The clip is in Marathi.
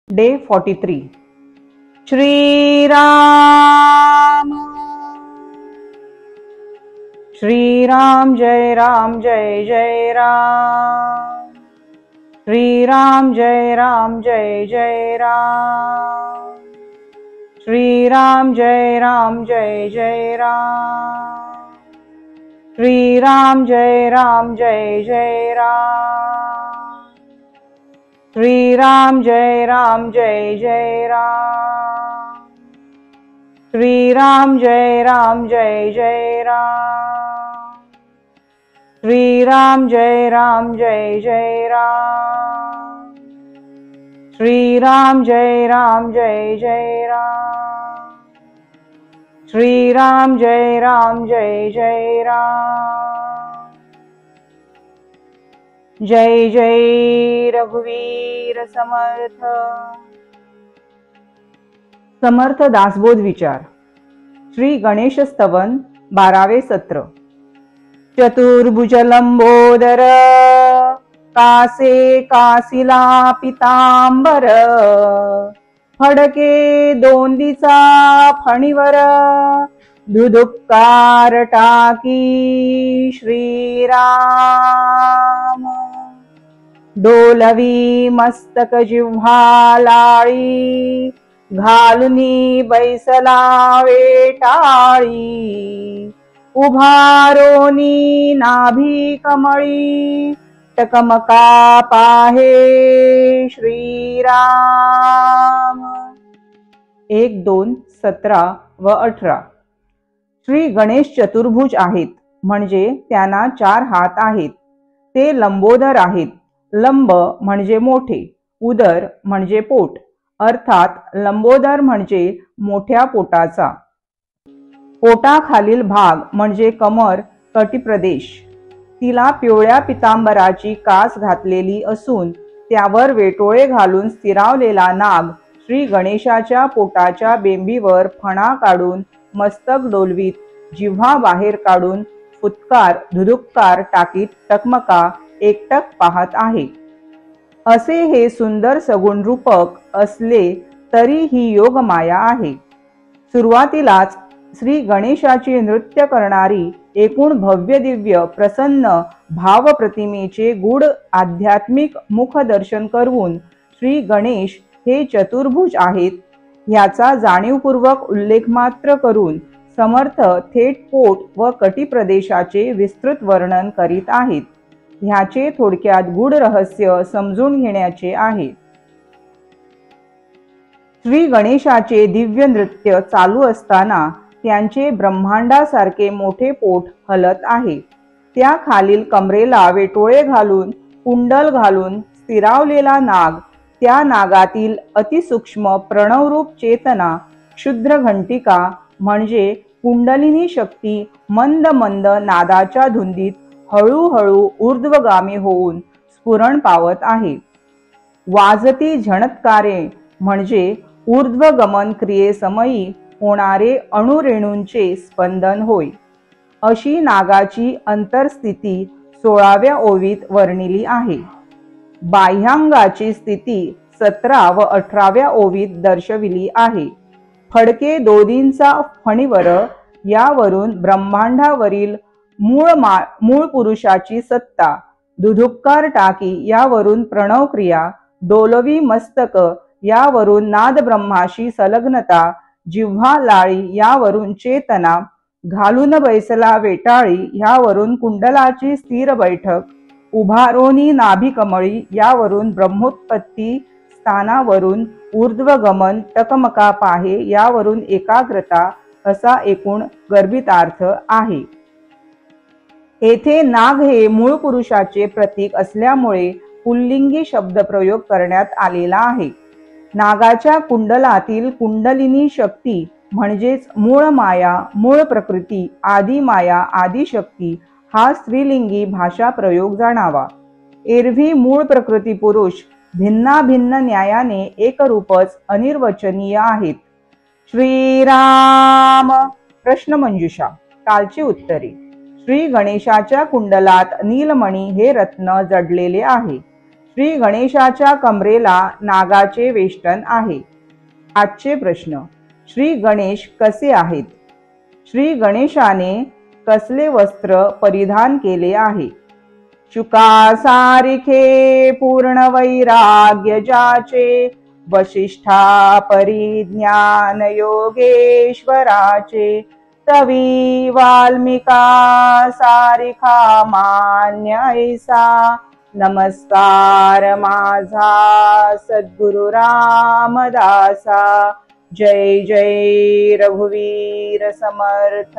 Day 43. Shri Ram. Shri Ram Jai Ram Jai Jai Ram. Shri Ram Jai Ram Jai Jai Ram. Shri Ram Jai Ram Jai Jai Ram. Shri Ram Jai Ram Jai Jai Ram. Shri Ram Jai Ram Jai Jai Ram. Shri Ram Jai Ram Jai Jai Ram. Shri Ram Jai Ram Jai Jai Ram. Shri Ram Jai Ram Jai Jai Ram. Shri Ram Jai Ram Jai Jai Ram. जय जय रघुवीर समर्थ. समर्थ दासबोध विचार. श्री गणेश स्तवन 12वे सत्र. चतुर्भुज लंबोदर कासे कासिला पितांबर फडके दोंदीचा फणीवर दुदुक्कार टाकी श्रीराम. डोलवी मस्तक जिव्हा लाळी घालुनी बैसला वेटाळी उभारोनी नाभी कमळी टकमका पाहे श्रीराम. 1, 2, 17 व 18. श्री गणेश चतुर्भुज आहेत, म्हणजे त्यांना 4 हात आहेत. ते लंबोदर आहेत. लंब म्हणजे मोठे, उदर म्हणजे पोट, अर्थात लंबोदर म्हणजे मोठ्या पोटाचा. पोटाखालील भाग म्हणजे कमर, कटिप्रदेश. तिला पिवळ्या पितांबराची कास घातलेली असून त्यावर वेटोळे घालून स्थिरावलेला नाग श्री गणेशाच्या पोटाच्या बेंबीवर फणा काढून मस्तक डोलवीत जिव्हा बाहेर काढून फुत्कार धुदुक्कार टाकीत टकमका एकटक पाहत आहे. असे हे सुंदर सगुण रूपक असले तरी ही योगमाया आहे. सुरुवातीलाच श्री गणेशाची नृत्य करणारी एकूण भव्य दिव्य प्रसन्न भावप्रतिमेचे गूढ आध्यात्मिक मुखदर्शन करवून श्री गणेश हे चतुर्भुज आहेत ह्याचा जाणीवपूर्वक उल्लेख मात्र करून समर्थ थेट पोट व कटिप्रदेशाचे विस्तृत वर्णन करीत आहेत. ह्याचे थोडक्यात गूढ रहस्य समजून घेण्याचे आहे. श्री गणेशाचे दिव्य नृत्य चालू असताना त्यांचे ब्रह्मांडासारखे मोठे पोट हलत आहे. त्या खालील कमरेला वेटोळे घालून कुंडल घालून स्थिरावलेला नाग, त्या नागातील अतिसूक्ष्म प्रणवरूप चेतना क्षुद्र घंटिका म्हणजे कुंडलिनी शक्ती मंद मंद नादाच्या धुंदीत हळूहळू ऊर्ध्वगामी होऊन स्फुरण पावत आहे. वाजती झणत्कारे म्हणजे ऊर्ध्वगमन क्रियेसमयी होणारे अणुरेणूंचे स्पंदन होय. अशी नागाची अंतरस्थिती 16व्या ओवीत वर्णिली आहे. बाह्यांगाची स्थिती 17 व 18व्या ओवीत दर्शविली आहे. फडके दोदींचा फणीवर यावरून ब्रह्मांडावरील मूळ पुरुषाची सत्ता, दुधुक्कार टाकी यावरून प्रणव क्रिया, डोलवी मस्तक यावरून नाद ब्रह्माशी संलग्नता, जिव्हा लाळी यावरून चेतना, घालून बैसला वेटाळी यावरून कुंडलाची स्थिर बैठक, उभारोनी नाभी कमळी यावरून ब्रह्मोत्पत्ती स्थानावरून ऊर्ध्वगमन टकमका पाहे यावरून एकाग्रता असा एकूण गर्भितार्थ आहे. येथे नाग हे मूळ पुरुषाचे प्रतीक असल्यामुळे पुल्लिंगी शब्द प्रयोग करण्यात आलेला आहे. नागाच्या कुंडलातील कुंडलिनी शक्ती म्हणजेच मूळ माया, मूळ प्रकृती, आदी माया, आदी शक्ती हा स्त्रीलिंगी भाषा प्रयोग जाणावा. एरवी मूळ प्रकृती पुरुष भिन्नाभिन्न न्यायाने एकरूपच अनिर्वचनीय आहेत. श्रीराम. प्रश्नमंजुषा. कालची उत्तरे. श्री गणेशाच्या कुंडलात नीलमणी हे रत्न जडलेले आहे. श्री गणेशाच्या कमरेला नागाचे वेष्टन आहे. आजचे प्रश्न: श्री गणेश कसे आहेत? श्री गणेशाने कसले वस्त्र परिधान केले आहे? शुका सारिखे पूर्ण वैराग्य जाचे, वशिष्ठा परिज्ञान योगेश्वराचे, तवी वाल्मिका सारिखा मान्य ऐसा. नमस्कार माझा सद्गुरु रामदासा. जय जय रघुवीर समर्थ.